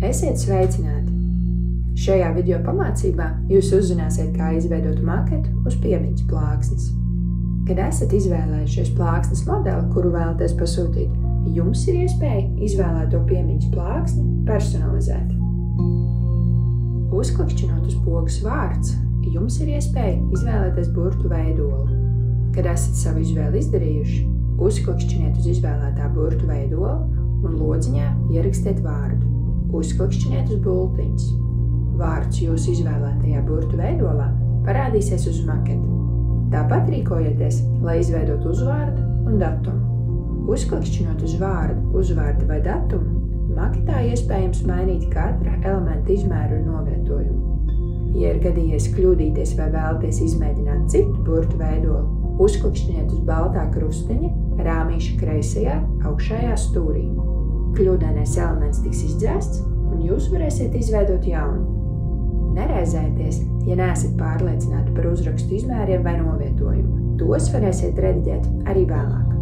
Esiet sveicināti! Šajā video pamācībā jūs uzzināsiet, kā izveidot maketu uz piemiņas plāksnes. Kad esat izvēlējušies plāksnes modeli, kuru vēlaties pasūtīt, jums ir iespēja izvēlēto piemiņas plāksni personalizēt. Uzklikšķinot uz pogas vārds, jums ir iespēja izvēlēties burtu veidolu. Kad esat savu izvēli izdarījuši, uzklikšķiniet uz izvēlētā burtu veidolu un lodziņā ierakstiet vārdu. Uzklikšķiniet uz bultiņas. Vārds jūsu izvēlētajā burtu veidolā parādīsies uz maketa. Tāpat rīkojieties, lai izveidot uzvārdu un datumu. Uzklikšķinot uz vārdu, uzvārdu vai datumu, maketā iespējams mainīt katra elementa izmēru un novietojumu. Ja ir gadījies kļūdīties vai vēlaties izmēģināt citu burtu veidolu, uzklikšķiniet uz baltā krustiņa rāmīša kreisajā augšējā stūrī. Kļūdainais elements tiks izdzēsts, un jūs varēsiet izveidot jaunu. Neraizējieties, ja neesat pārliecināti par uzrakstu izmēriem vai novietojumu. Tos varēsiet rediģēt arī vēlāk.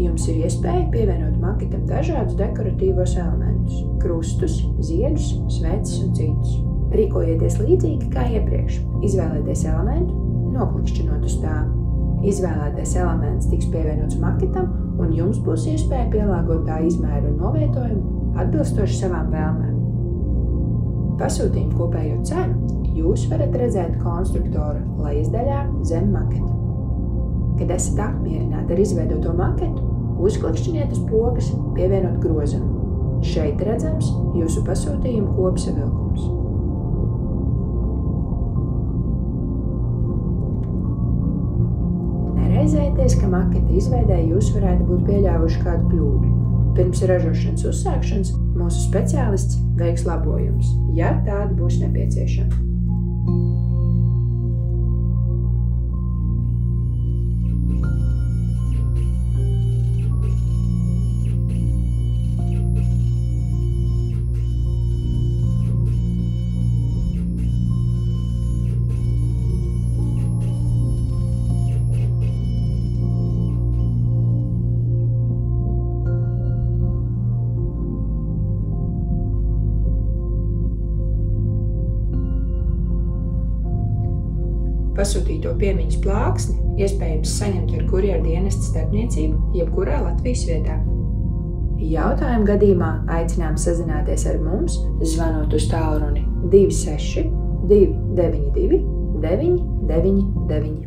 Jums ir iespēja pievienot maketam dažādus dekoratīvos elementus – krustus, ziedus, sveces un citus. Rīkojieties līdzīgi kā iepriekš. Izvēlieties elementu, noklikšķinot uz tā. Izvēlētais elements tiks pievienots maketam, un jums būs iespēja pielāgot tā izmēru un novietojumu atbilstoši savām vēlmēm. Pasūtījumu kopējo cenu jūs varat redzēt konstruktora lejasdaļā zem maketa. Kad esat apmierināti ar izveidoto maketu, uzklikšķiniet uz pogas pievienot grozumu. Šeit redzams jūsu pasūtījumu kopsavilkums. Neraizējieties, ka maketa izveidē jūs varētu būt pieļāvuši kādu kļūdu. Pirms ražošanas uzsākšanas mūsu speciālists veiks labojumus, ja tādi būs nepieciešami. Pasūtīto piemiņas plāksni iespējams saņemt ar kurjerdienesta starpniecību jebkurā Latvijas vietā. Jautājumu gadījumā aicinām sazināties ar mums, zvanot uz tālruni 26 292 999.